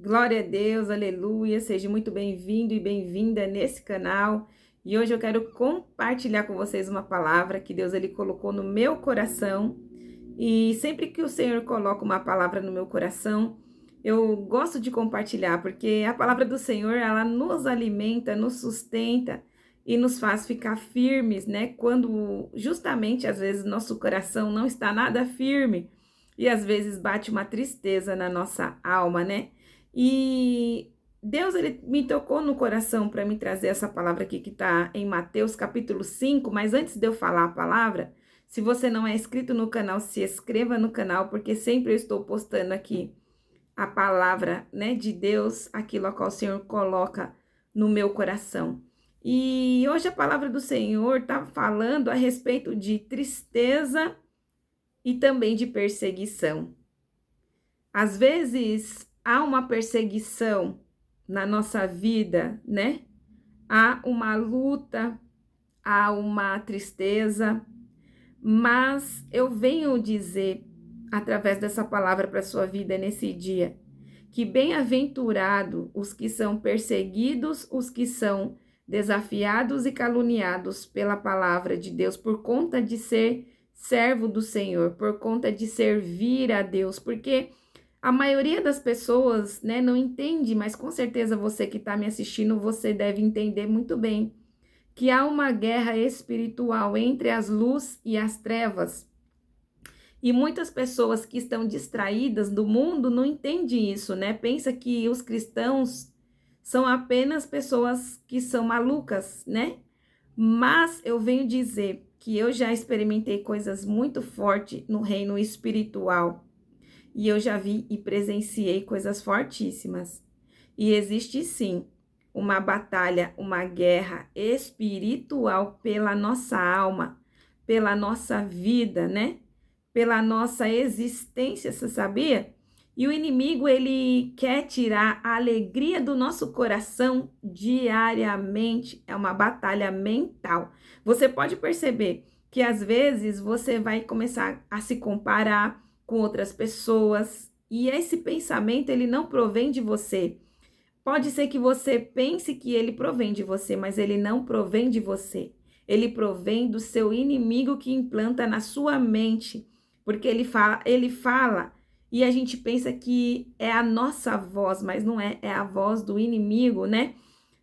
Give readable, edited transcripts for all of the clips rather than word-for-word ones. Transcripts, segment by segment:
Glória a Deus, aleluia. Seja muito bem-vindo e bem-vinda nesse canal. E hoje eu quero compartilhar com vocês uma palavra que Deus ele colocou no meu coração. E sempre que o Senhor coloca uma palavra no meu coração, eu gosto de compartilhar, porque a palavra do Senhor, ela nos alimenta, nos sustenta e nos faz ficar firmes, né? Quando justamente às vezes nosso coração não está nada firme e às vezes bate uma tristeza na nossa alma, né? E Deus ele me tocou no coração para me trazer essa palavra aqui que está em Mateus capítulo 5, mas antes de eu falar a palavra, se você não é inscrito no canal, se inscreva no canal, porque sempre eu estou postando aqui a palavra, né, de Deus, aquilo a qual o Senhor coloca no meu coração. E hoje a palavra do Senhor está falando a respeito de tristeza e também de perseguição. Às vezes há uma perseguição na nossa vida, né? Há uma luta, há uma tristeza, mas eu venho dizer através dessa palavra para a sua vida nesse dia, que bem-aventurado os que são perseguidos, os que são desafiados e caluniados pela palavra de Deus por conta de ser servo do Senhor, por conta de servir a Deus, porque a maioria das pessoas, né, não entende, mas com certeza você que está me assistindo, você deve entender muito bem que há uma guerra espiritual entre as luzes e as trevas. E muitas pessoas que estão distraídas do mundo não entendem isso, né? Pensa que os cristãos são apenas pessoas que são malucas, né? Mas eu venho dizer que eu já experimentei coisas muito fortes no reino espiritual. E eu já vi e presenciei coisas fortíssimas. E existe sim uma batalha, uma guerra espiritual pela nossa alma, pela nossa vida, né? Pela nossa existência, você sabia? E o inimigo, ele quer tirar a alegria do nosso coração diariamente. É uma batalha mental. Você pode perceber que às vezes você vai começar a se comparar com outras pessoas, e esse pensamento ele não provém de você. Pode ser que você pense que ele provém de você, mas ele não provém de você. Ele provém do seu inimigo que implanta na sua mente, porque ele fala e a gente pensa que é a nossa voz, mas não é, é a voz do inimigo, né?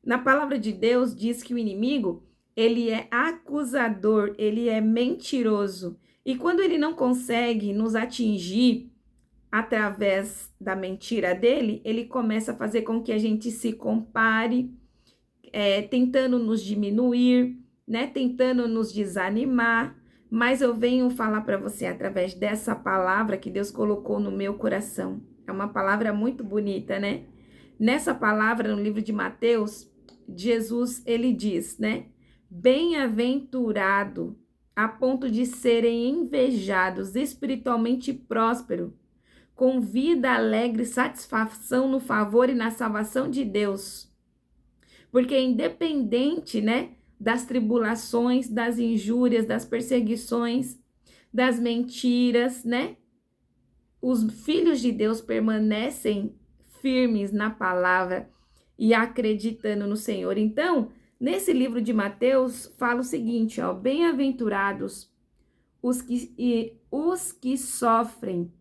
Na palavra de Deus diz que o inimigo, ele é acusador, ele é mentiroso. E quando ele não consegue nos atingir através da mentira dele, ele começa a fazer com que a gente se compare, tentando nos diminuir, né? Tentando nos desanimar. Mas eu venho falar para você através dessa palavra que Deus colocou no meu coração. É uma palavra muito bonita, né? Nessa palavra, no livro de Mateus, Jesus, ele diz, né? Bem-aventurado a ponto de serem invejados, espiritualmente próspero, com vida alegre, satisfação no favor e na salvação de Deus. Porque independente, né, das tribulações, das injúrias, das perseguições, das mentiras, né? Os filhos de Deus permanecem firmes na palavra e acreditando no Senhor. Então, nesse livro de Mateus, fala o seguinte, ó: bem-aventurados os que sofrem,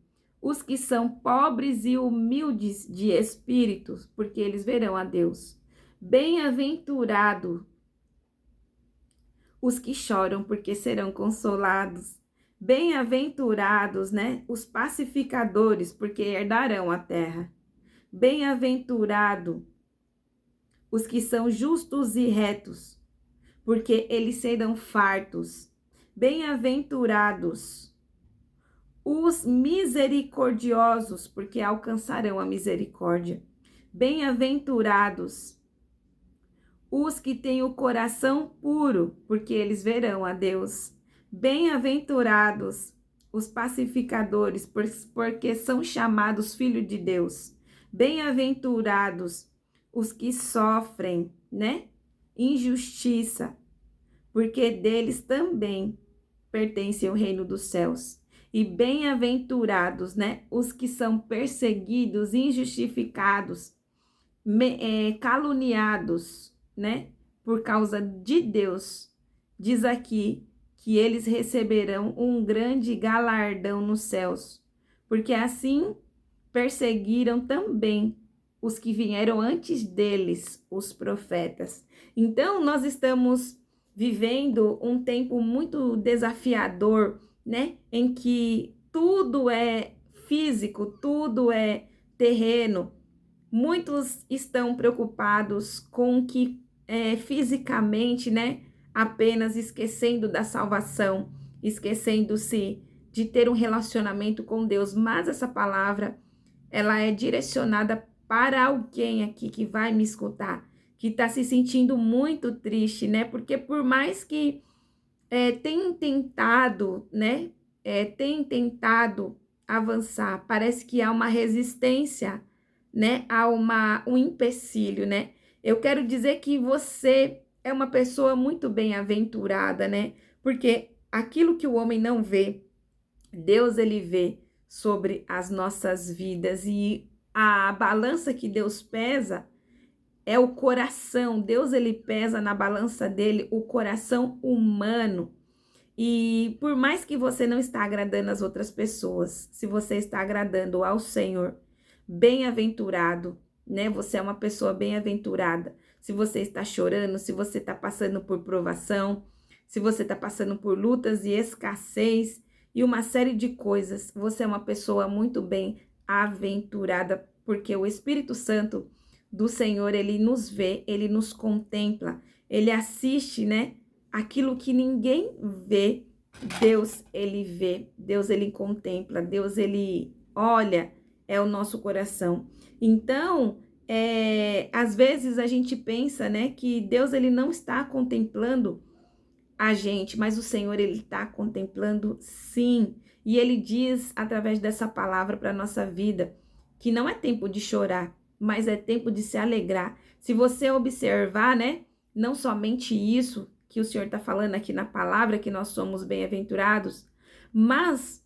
os que são pobres e humildes de espíritos, porque eles verão a Deus. Bem-aventurado os que choram, porque serão consolados. Bem-aventurados, né, os pacificadores, porque herdarão a terra. Bem-aventurado os que são justos e retos, porque eles serão fartos. Bem-aventurados os misericordiosos, porque alcançarão a misericórdia. Bem-aventurados os que têm o coração puro, porque eles verão a Deus. Bem-aventurados os pacificadores, porque são chamados filhos de Deus. Bem-aventurados os que sofrem, né? Injustiça, porque deles também pertence o reino dos céus. E bem-aventurados, né, os que são perseguidos, injustificados, caluniados, né, por causa de Deus. Diz aqui que eles receberão um grande galardão nos céus, porque assim perseguiram também os que vieram antes deles, os profetas. Então, nós estamos vivendo um tempo muito desafiador, né? Em que tudo é físico, tudo é terreno. Muitos estão preocupados com o que fisicamente, né? Apenas esquecendo da salvação, esquecendo-se de ter um relacionamento com Deus. Mas essa palavra, ela é direcionada para alguém aqui que vai me escutar, que está se sentindo muito triste, né? Porque por mais que tem tentado, né? Tem tentado avançar, parece que há uma resistência, né? Há um empecilho, né? Eu quero dizer que você é uma pessoa muito bem-aventurada, né? Porque aquilo que o homem não vê, Deus ele vê sobre as nossas vidas, e a balança que Deus pesa é o coração. Deus ele pesa na balança dele o coração humano. E por mais que você não está agradando as outras pessoas, se você está agradando ao Senhor, bem-aventurado, né? Você é uma pessoa bem-aventurada. Se você está chorando, se você está passando por provação, se você está passando por lutas e escassez e uma série de coisas, você é uma pessoa muito bem-aventurada, porque o Espírito Santo do Senhor, ele nos vê, ele nos contempla, ele assiste, né? Aquilo que ninguém vê, Deus ele vê, Deus ele contempla, Deus ele olha, é o nosso coração. Então, às vezes a gente pensa, né, que Deus ele não está contemplando a gente, mas o Senhor ele está contemplando sim. E ele diz através dessa palavra para nossa vida que não é tempo de chorar, mas é tempo de se alegrar. Se você observar, né, não somente isso que o Senhor está falando aqui na palavra, que nós somos bem-aventurados, mas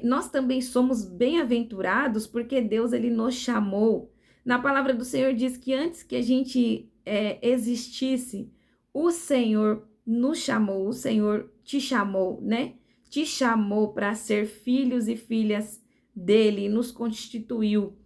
nós também somos bem-aventurados porque Deus ele nos chamou. Na palavra do Senhor diz que antes que a gente existisse, o Senhor nos chamou, o Senhor te chamou, né? Te chamou para ser filhos e filhas dele, nos constituiu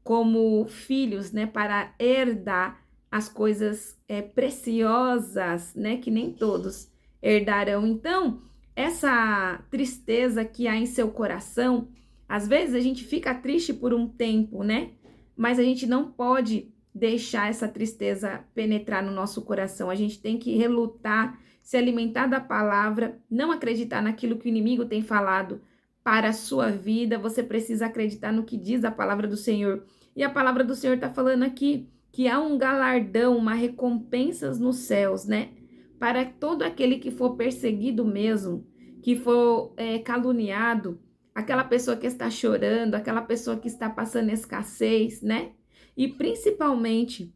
como filhos, né? Para herdar as coisas preciosas, né? Que nem todos herdarão. Então, essa tristeza que há em seu coração, às vezes a gente fica triste por um tempo, né? Mas a gente não pode deixar essa tristeza penetrar no nosso coração. A gente tem que relutar, se alimentar da palavra, não acreditar naquilo que o inimigo tem falado para a sua vida. Você precisa acreditar no que diz a palavra do Senhor. E a palavra do Senhor está falando aqui que há um galardão, uma recompensa nos céus, né? Para todo aquele que for perseguido mesmo, que for caluniado, aquela pessoa que está chorando, aquela pessoa que está passando escassez, né? E principalmente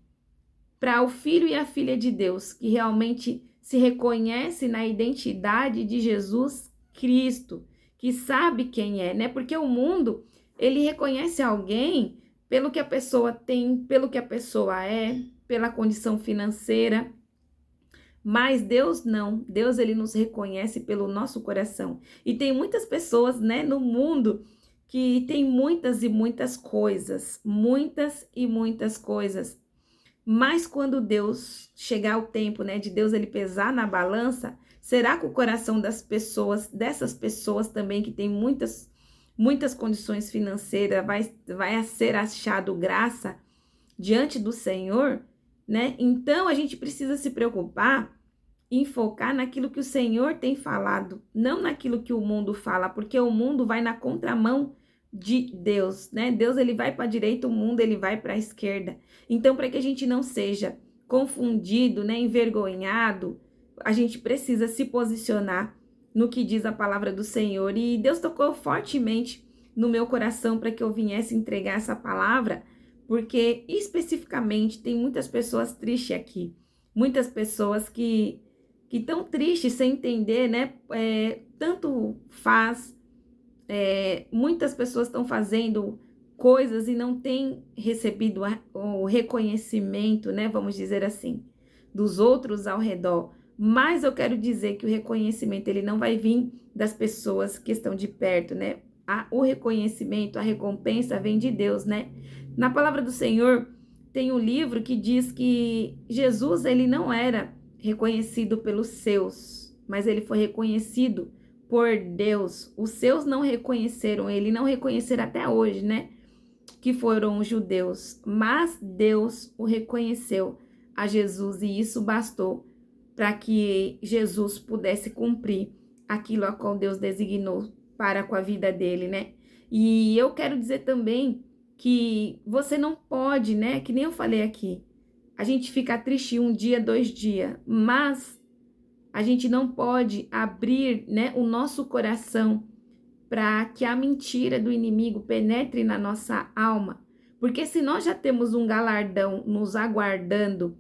para o filho e a filha de Deus, que realmente se reconhece na identidade de Jesus Cristo, que sabe quem é, né? Porque o mundo, ele reconhece alguém pelo que a pessoa tem, pelo que a pessoa é, pela condição financeira. Mas Deus não. Deus ele nos reconhece pelo nosso coração. E tem muitas pessoas, né, no mundo que tem muitas e muitas coisas, muitas e muitas coisas. Mas quando Deus chegar o tempo, né, de Deus ele pesar na balança, será que o coração das pessoas, dessas pessoas também que tem muitas condições financeiras, vai ser achado graça diante do Senhor, né? Então a gente precisa se preocupar em focar naquilo que o Senhor tem falado, não naquilo que o mundo fala, porque o mundo vai na contramão de Deus, né? Deus ele vai para a direita, o mundo ele vai para a esquerda. Então, para que a gente não seja confundido, né, envergonhado, a gente precisa se posicionar no que diz a palavra do Senhor. E Deus tocou fortemente no meu coração para que eu viesse entregar essa palavra, porque especificamente tem muitas pessoas tristes aqui, muitas pessoas que estão tristes sem entender, né? Tanto faz muitas pessoas estão fazendo coisas e não têm recebido o reconhecimento, né? Vamos dizer assim, dos outros ao redor. Mas eu quero dizer que o reconhecimento ele não vai vir das pessoas que estão de perto, né? O reconhecimento, a recompensa vem de Deus, né? Na palavra do Senhor tem um livro que diz que Jesus ele não era reconhecido pelos seus, mas ele foi reconhecido por Deus. Os seus não reconheceram ele, não reconheceram até hoje, né? Que foram os judeus, mas Deus o reconheceu a Jesus e isso bastou para que Jesus pudesse cumprir aquilo a qual Deus designou para com a vida dele, né? E eu quero dizer também que você não pode, né? Que nem eu falei aqui, a gente fica triste um dia, 2 dias, mas a gente não pode abrir, né, o nosso coração para que a mentira do inimigo penetre na nossa alma. Porque se nós já temos um galardão nos aguardando,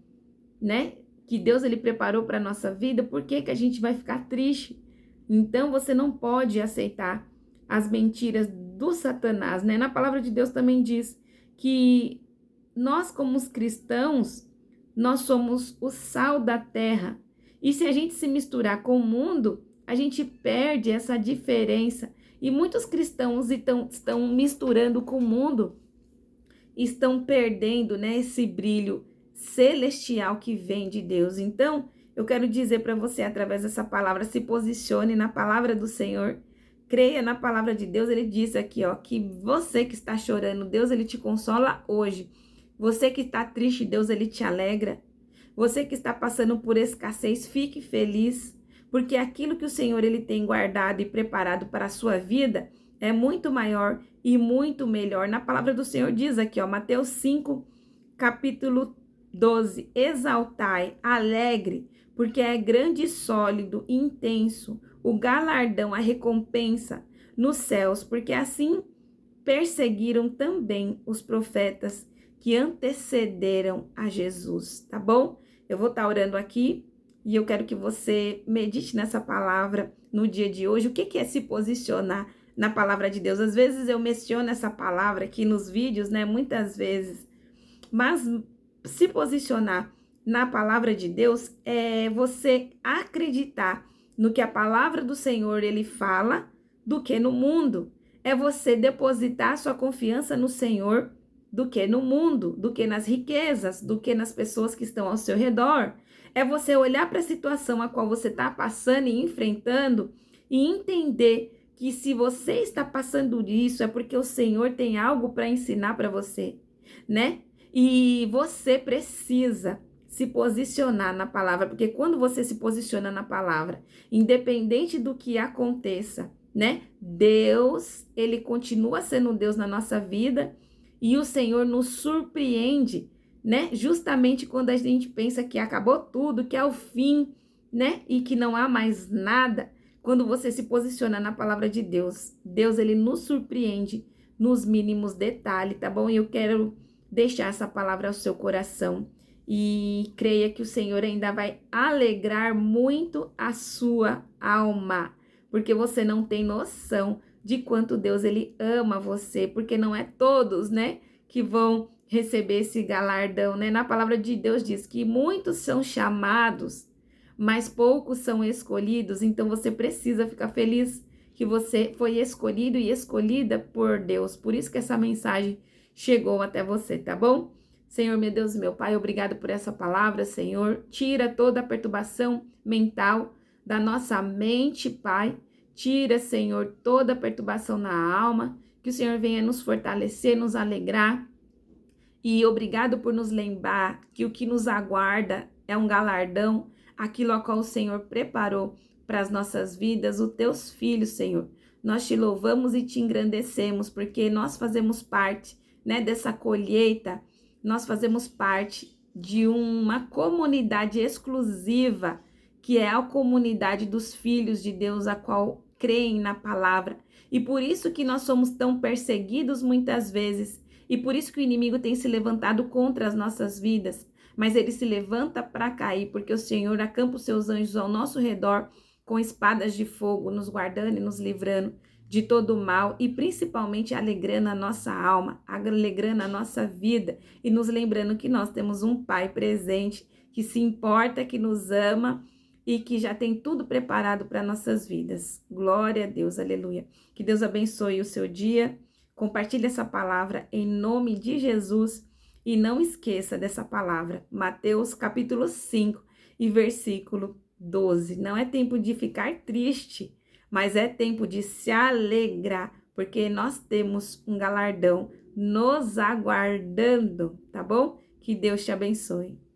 né, que Deus ele preparou para a nossa vida, por que que a gente vai ficar triste? Então você não pode aceitar as mentiras do Satanás, né? Na palavra de Deus também diz que nós como os cristãos, nós somos o sal da terra. E se a gente se misturar com o mundo, a gente perde essa diferença. E muitos cristãos estão misturando com o mundo, estão perdendo, né, esse brilho celestial que vem de Deus. Então, eu quero dizer para você, através dessa palavra, se posicione na palavra do Senhor, creia na palavra de Deus. Ele diz aqui, ó, que você que está chorando, Deus ele te consola hoje. Você que está triste, Deus ele te alegra. Você que está passando por escassez, fique feliz, porque aquilo que o Senhor ele tem guardado e preparado para a sua vida é muito maior e muito melhor. Na palavra do Senhor diz aqui, ó, Mateus 5, capítulo 12, exaltai, alegre, porque é grande e sólido e intenso o galardão, a recompensa nos céus, porque assim perseguiram também os profetas que antecederam a Jesus, tá bom? Eu vou estar orando aqui e eu quero que você medite nessa palavra no dia de hoje. O que é se posicionar na palavra de Deus? Às vezes eu menciono essa palavra aqui nos vídeos, né? Muitas vezes. Mas se posicionar na palavra de Deus é você acreditar no que a palavra do Senhor ele fala do que no mundo. É você depositar sua confiança no Senhor do que no mundo, do que nas riquezas, do que nas pessoas que estão ao seu redor. É você olhar para a situação a qual você está passando e enfrentando e entender que se você está passando isso é porque o Senhor tem algo para ensinar para você, né? E você precisa se posicionar na palavra, porque quando você se posiciona na palavra, independente do que aconteça, né? Deus, ele continua sendo Deus na nossa vida e o Senhor nos surpreende, né? Justamente quando a gente pensa que acabou tudo, que é o fim, né? E que não há mais nada. Quando você se posiciona na palavra de Deus, Deus, ele nos surpreende nos mínimos detalhes, tá bom? E eu quero deixar essa palavra ao seu coração e creia que o Senhor ainda vai alegrar muito a sua alma, porque você não tem noção de quanto Deus ele ama você, porque não é todos, né, que vão receber esse galardão, né? Na palavra de Deus diz que muitos são chamados, mas poucos são escolhidos, então você precisa ficar feliz que você foi escolhido e escolhida por Deus. Por isso que essa mensagem chegou até você, tá bom? Senhor, meu Deus, meu Pai, obrigado por essa palavra, Senhor. Tira toda a perturbação mental da nossa mente, Pai. Tira, Senhor, toda a perturbação na alma. Que o Senhor venha nos fortalecer, nos alegrar. E obrigado por nos lembrar que o que nos aguarda é um galardão, aquilo a qual o Senhor preparou para as nossas vidas, os teus filhos, Senhor. Nós te louvamos e te engrandecemos, porque nós fazemos parte, né, dessa colheita. Nós fazemos parte de uma comunidade exclusiva, que é a comunidade dos filhos de Deus, a qual creem na palavra. E por isso que nós somos tão perseguidos muitas vezes, e por isso que o inimigo tem se levantado contra as nossas vidas, mas ele se levanta para cair, porque o Senhor acampa os seus anjos ao nosso redor, com espadas de fogo, nos guardando e nos livrando de todo mal e principalmente alegrando a nossa alma, alegrando a nossa vida e nos lembrando que nós temos um Pai presente que se importa, que nos ama e que já tem tudo preparado para nossas vidas. Glória a Deus, aleluia. Que Deus abençoe o seu dia. Compartilhe essa palavra em nome de Jesus e não esqueça dessa palavra. Mateus capítulo 5 e versículo 12. Não é tempo de ficar triste, mas é tempo de se alegrar, porque nós temos um galardão nos aguardando, tá bom? Que Deus te abençoe.